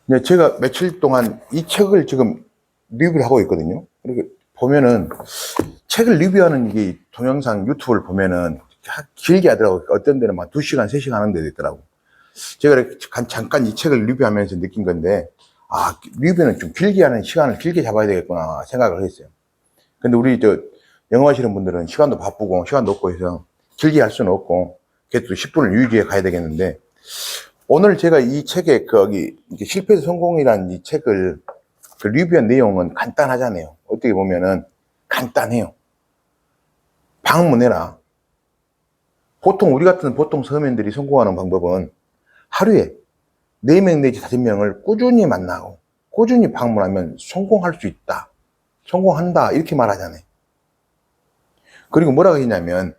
네, 제가 며칠 동안 이 책을 지금 리뷰를 하고 있거든요. 이렇게 보면은 책을 리뷰하는 이게 동영상 유튜브를 보면은 길게 하더라고요. 어떤 데는 막 2시간, 3시간 하는 데도 있더라고. 제가 이렇게 잠깐 이 책을 리뷰하면서 느낀 건데, 아, 리뷰는 좀 길게 하는 시간을 길게 잡아야 되겠구나 생각을 했어요. 근데 우리 영어하시는 분들은 시간도 바쁘고 시간도 없고 해서 길게 할 수는 없고, 그래도 10분을 유지해 가야 되겠는데, 오늘 제가 이 책의 거기 실패에서 성공이라는 이 책을 그 리뷰한 내용은 간단하잖아요. 어떻게 보면은 간단해요. 방문해라. 보통 우리 같은 보통 서민들이 성공하는 방법은 하루에 4명 내지 5명을 꾸준히 만나고 꾸준히 방문하면 성공할 수 있다. 성공한다. 이렇게 말하잖아요. 그리고 뭐라고 했냐면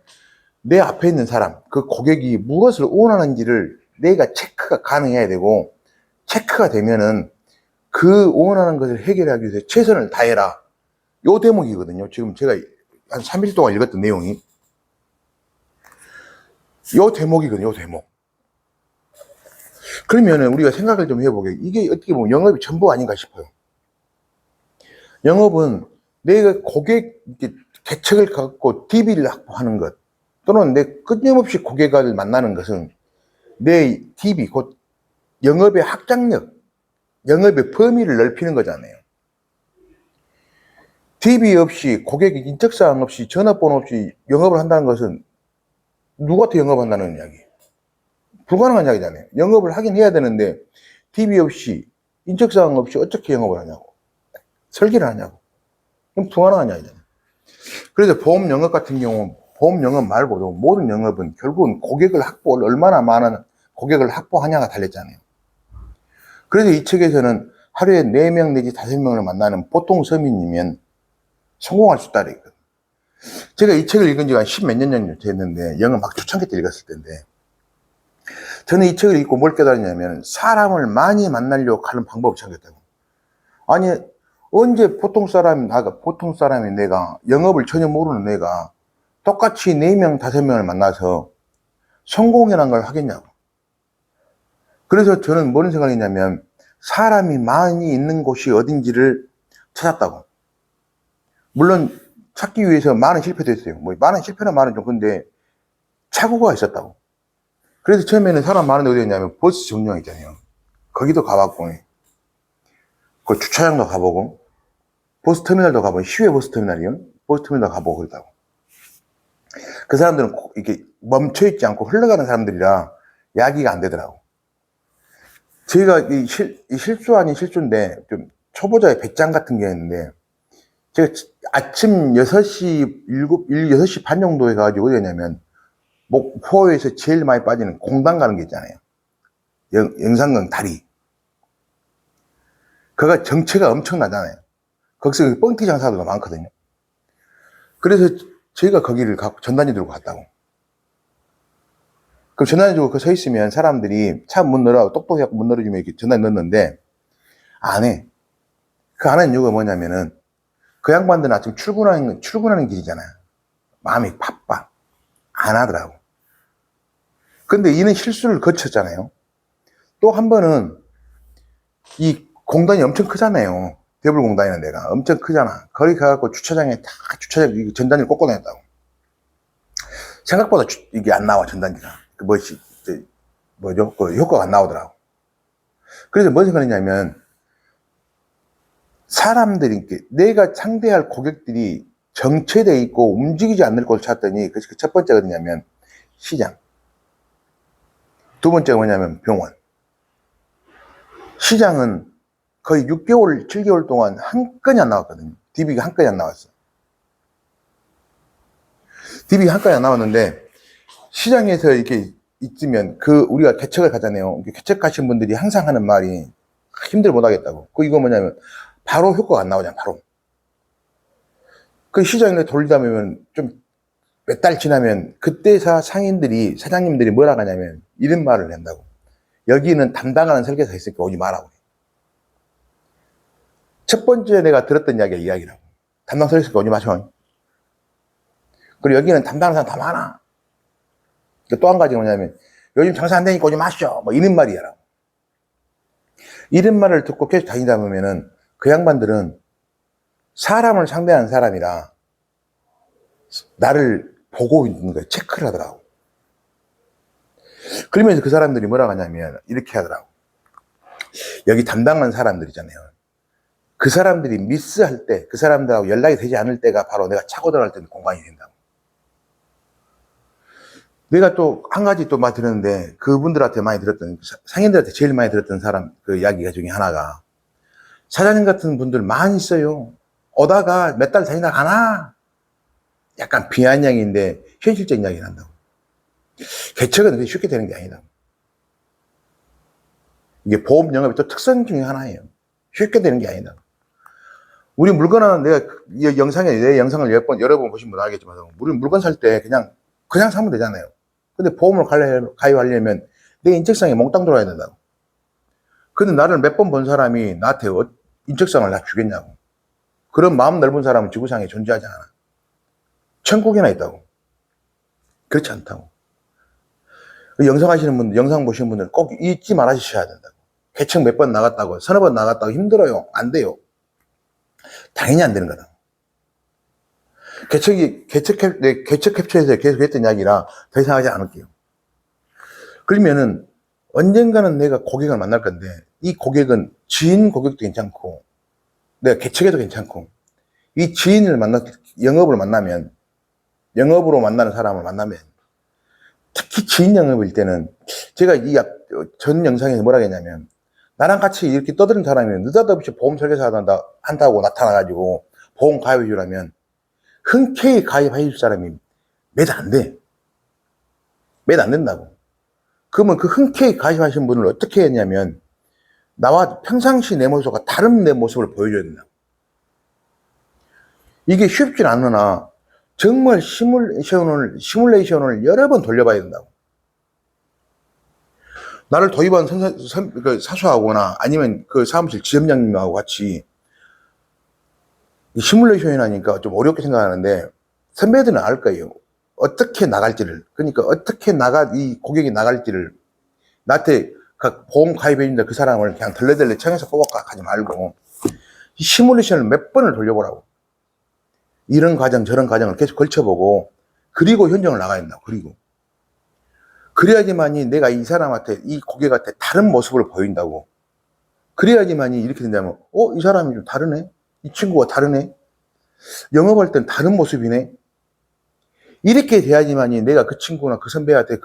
내 앞에 있는 사람, 그 고객이 무엇을 원하는지를 내가 체크가 가능해야 되고, 체크가 되면은 그 원하는 것을 해결하기 위해서 최선을 다해라. 요 대목이거든요. 지금 제가 한 3일 동안 읽었던 내용이 요 대목이거든요. 요 대목. 그러면은 우리가 생각을 좀 해보게, 이게 어떻게 보면 영업이 전부 아닌가 싶어요. 영업은 내가 고객 개척을 갖고 DB를 확보하는 것, 또는 내 끊임없이 고객을 만나는 것은 내 DB, 곧 영업의 확장력, 영업의 범위를 넓히는 거잖아요. DB 없이, 고객의 인적사항 없이, 전화번호 없이 영업을 한다는 것은 누구한테 영업한다는 이야기? 불가능한 이야기잖아요. 영업을 하긴 해야 되는데 DB 없이, 인적사항 없이 어떻게 영업을 하냐고, 설계를 하냐고. 그럼 불가능한 이야기잖아요. 그래서 보험 영업 같은 경우, 보험 영업 말고도 모든 영업은 결국은 고객을 얼마나 많은 고객을 확보하냐가 달렸잖아요. 그래서 이 책에서는 하루에 4명 내지 5명을 만나는 보통 서민이면 성공할 수 있다. 제가 이 책을 읽은 지가 한 10몇 년 정도 됐는데, 영어 막 초창기 때 읽었을 때인데, 저는 이 책을 읽고 뭘 깨달았냐면, 사람을 많이 만나려고 하는 방법을 찾겠다고. 아니, 언제 보통 사람이 내가, 영업을 전혀 모르는 내가 똑같이 4명, 5명을 만나서 성공이라는 걸 하겠냐고. 그래서 저는 뭔 생각을 했냐면, 사람이 많이 있는 곳이 어딘지를 찾았다고. 물론 찾기 위해서 많은 실패도 했어요. 뭐 많은 실패는 많은 좀, 근데 착오가 있었다고. 그래서 처음에는 사람 많은 데 어디였냐면 버스 정류장 있잖아요. 거기도 가봤고, 그 주차장도 가보고, 버스 터미널도 가보고, 시외 버스 터미널이요. 버스 터미널도 가보고 그랬다고. 그 사람들은 이렇게 멈춰있지 않고 흘러가는 사람들이라 야기가 안 되더라고. 저희가 이 실수 아닌 실수인데, 좀 초보자의 배짱 같은 게 있는데, 제가 아침 6시 반 정도 해가지고 어디였냐면, 목포에서 제일 많이 빠지는 공당 가는 게 있잖아요. 영산강 다리. 그가 정체가 엄청나잖아요. 거기서 뻥튀 장사도 많거든요. 그래서 저희가 거기를 전단지 들고 갔다고. 그럼 전단지 들고 서 있으면 사람들이 차 문 열어, 똑똑해갖고 문 열어주면 이렇게 전단지 넣는데, 안 해. 그 안 하는 이유가 뭐냐면은, 그 양반들은 아침 출근하는 길이잖아요. 마음이 바빠. 안 하더라고. 근데 이는 실수를 거쳤잖아요. 또 한 번은, 이 공단이 엄청 크잖아요. 대불공단이라는 데가 엄청 크잖아. 거기 가갖고 주차장 전단지를 꽂고 다녔다고. 생각보다 이게 안 나와, 전단지가. 그 효과가 안 나오더라고. 그래서 뭔 생각했냐면, 사람들이, 내가 상대할 고객들이 정체되어 있고 움직이지 않는 곳을 찾더니, 그 첫 번째가 뭐냐면 시장. 두 번째가 뭐냐면 병원. 시장은 거의 6개월, 7개월 동안 한 건이 안 나왔거든요. DB가 한 건이 안 나왔어. DB가 한 건이 안 나왔는데, 시장에서 이렇게 있으면, 우리가 개척을 가잖아요. 개척 가신 분들이 항상 하는 말이, 힘들어 못 하겠다고. 이거 뭐냐면, 바로 효과가 안 나오잖아, 바로. 그 시장에 돌리다 보면, 좀 몇 달 지나면, 그때 사장님들이 뭐라 하냐면, 이런 말을 한다고. 여기는 담당하는 설계사가 있으니까 오지 마라고. 첫 번째 내가 들었던 이야기가 이야기라고. 담당 설계사가 오지 마셔. 그리고 여기는 담당하는 사람 다 많아. 또 한 가지가 뭐냐면, 요즘 장사 안 되니까 오지 마시오. 뭐 이런 말이야. 이런 말을 듣고 계속 다니다 보면은 그 양반들은 사람을 상대하는 사람이라 나를 보고 있는 거예요. 체크를 하더라고. 그러면서 그 사람들이 뭐라고 하냐면 이렇게 하더라고. 여기 담당한 사람들이잖아요. 그 사람들이 미스할 때, 그 사람들하고 연락이 되지 않을 때가 바로 내가 차고 들어갈 때 공간이 된다고. 내가 또 한 가지 또 말 들었는데, 그분들한테 많이 들었던, 상인들한테 제일 많이 들었던 사람, 그 이야기가 중에 하나가, 사장님 같은 분들 많이 있어요. 오다가 몇 달 다니다가 안 와. 약간 비아냥인데, 현실적인 이야기를 한다고. 개척은 그렇게 쉽게 되는 게 아니다. 이게 보험 영업의 또 특성 중에 하나예요. 쉽게 되는 게 아니다. 우리 물건은 내가 내 영상을 여러 번 보신 분 알겠지만, 우리 물건 살 때 그냥 사면 되잖아요. 근데 보험을 가입하려면 내 인적성에 몽땅 들어야 된다고. 근데 나를 몇 번 본 사람이 나한테 인적성을 다 주겠냐고. 그런 마음 넓은 사람은 지구상에 존재하지 않아. 천국에나 있다고. 그렇지 않다고. 영상 보시는 분들 꼭 잊지 말아주셔야 된다고. 개척 몇 번 나갔다고, 서너 번 나갔다고 힘들어요. 안 돼요. 당연히 안 되는 거다. 개척 캡처에서 계속 했던 이야기라 더 이상 하지 않을게요. 그러면은 언젠가는 내가 고객을 만날 건데, 이 고객은 지인 고객도 괜찮고, 내가 개척해도 괜찮고, 이 지인을 영업으로 만나는 사람을 만나면, 특히 지인 영업일 때는, 제가 이 전 영상에서 뭐라 했냐면, 나랑 같이 이렇게 떠드는 사람이 느닷없이 보험 설계사 한다고 나타나가지고, 보험 가입해 주라면, 흔쾌히 가입해 줄 사람이 몇 안 돼. 몇 안 된다고. 그러면 그 흔쾌히 가입하신 분을 어떻게 했냐면, 나와 평상시 내 모습과 다른 내 모습을 보여줘야 된다. 이게 쉽진 않으나 정말 시뮬레이션을 여러 번 돌려봐야 된다고. 나를 도입한 사수하거나 아니면 그 사무실 지점장님하고 같이 시뮬레이션이 나니까 좀 어렵게 생각하는데, 선배들은 알 거예요. 어떻게 나갈지를. 그러니까 어떻게 이 고객이 나갈지를 나한테 보험 가입해준다 그 사람을 그냥 덜레덜레 청해서 뽑아가 하지 말고 시뮬레이션을 몇 번을 돌려보라고. 이런 과정 저런 과정을 계속 걸쳐보고, 그리고 현장을 나가야 된다. 그래야지만이 내가 이 사람한테, 이 고객한테 다른 모습을 보인다고. 그래야지만이 이렇게 된다면, 이 사람이 좀 다르네? 이 친구가 다르네? 영업할 땐 다른 모습이네? 이렇게 돼야지만이 내가 그 친구나 그 선배한테,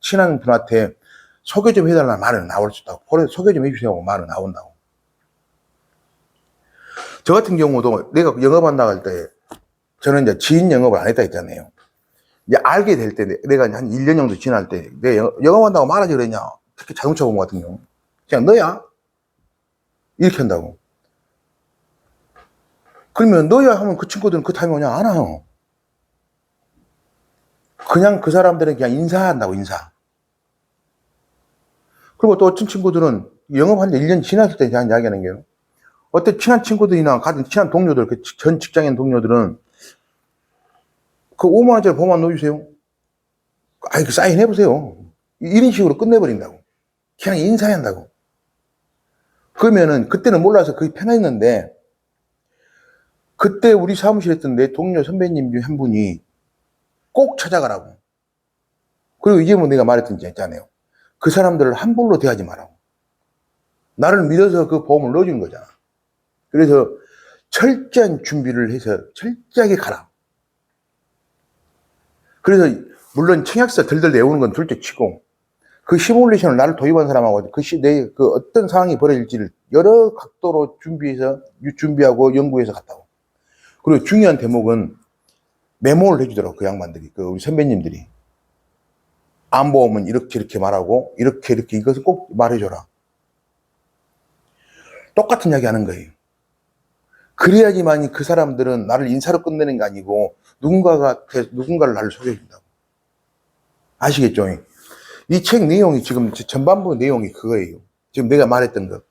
친한 분한테 소개 좀 해달라는 말은 나올 수 있다고. 소개 좀 해주세요. 말은 나온다고. 저 같은 경우도 내가 영업한다고 할 때, 저는 이제 지인 영업을 안 했다 했잖아요. 이제 알게 될 때, 내가 한 1년 정도 지날 때, 내가 영업한다고 말하지 그랬냐? 특히 자동차 보험 같은 경우. 그냥 너야? 이렇게 한다고. 그러면 너야 하면 그 친구들은 그 타임에 그냥 안 와요. 그냥 그 사람들은 그냥 인사한다고, 인사. 그리고 또 어떤 친구들은 영업한 지 1년 지났을 때 그냥 이야기하는 게요. 어떤 친한 친구들이나 같은 친한 동료들, 전 직장인 동료들은 그 5만원짜리 보험만 넣어주세요. 그 사인 해보세요. 이런 식으로 끝내버린다고. 그냥 인사해야 한다고. 그러면은 그때는 몰라서 그게 편했는데, 그때 우리 사무실에 있던 내 동료 선배님 중 한 분이 꼭 찾아가라고. 그리고 이제 뭐 내가 말했던 게 있잖아요. 그 사람들을 함부로 대하지 말라고. 나를 믿어서 그 보험을 넣어주는 거잖아. 그래서 철저한 준비를 해서 철저하게 가라. 그래서 물론 청약서 들들 내오는 건 둘째 치고, 그 시뮬레이션을 나를 도입한 사람하고 그 어떤 상황이 벌어질지를 여러 각도로 준비하고 연구해서 갔다고. 그리고 중요한 대목은 메모를 해주더라고, 그 양반들이, 우리 선배님들이. 암보험은 이렇게 말하고, 이렇게 이것을 꼭 말해줘라. 똑같은 이야기 하는 거예요. 그래야지만 그 사람들은 나를 인사로 끝내는 게 아니고, 누군가를 나를 소개해준다고. 아시겠죠? 이 책 내용이 지금 전반부 내용이 그거예요. 지금 내가 말했던 것.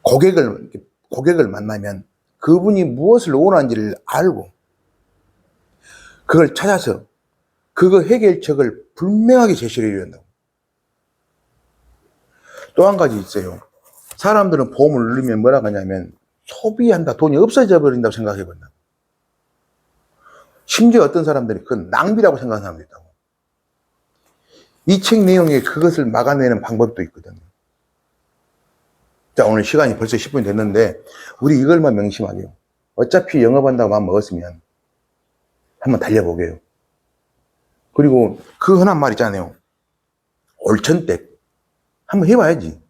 고객을 만나면 그분이 무엇을 원하는지를 알고, 그걸 찾아서 그거 해결책을 분명하게 제시를 해야 된다고. 또 한 가지 있어요. 사람들은 보험을 누르면 뭐라고 하냐면 소비한다, 돈이 없어져 버린다고 생각해 본다. 심지어 어떤 사람들이 그건 낭비라고 생각하는 사람도 있다고. 이 책 내용에 그것을 막아내는 방법도 있거든요. 자, 오늘 시간이 벌써 10분이 됐는데 우리 이걸만 명심하게요. 어차피 영업한다고 마음 먹었으면 한번 달려보게요. 그리고 그 흔한 말 있잖아요. 올천댁. 한번 해봐야지.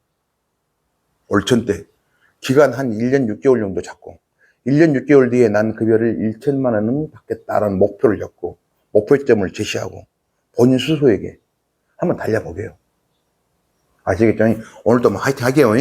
올천댁. 기간 한 1년 6개월 정도 잡고 1년 6개월 뒤에 난 급여를 1천만 원은 받겠다라는 목표를 잡고 목표점을 제시하고 본인 스스로에게 한번 달려보게요. 아시겠죠? 오늘도 뭐 화이팅 하게요.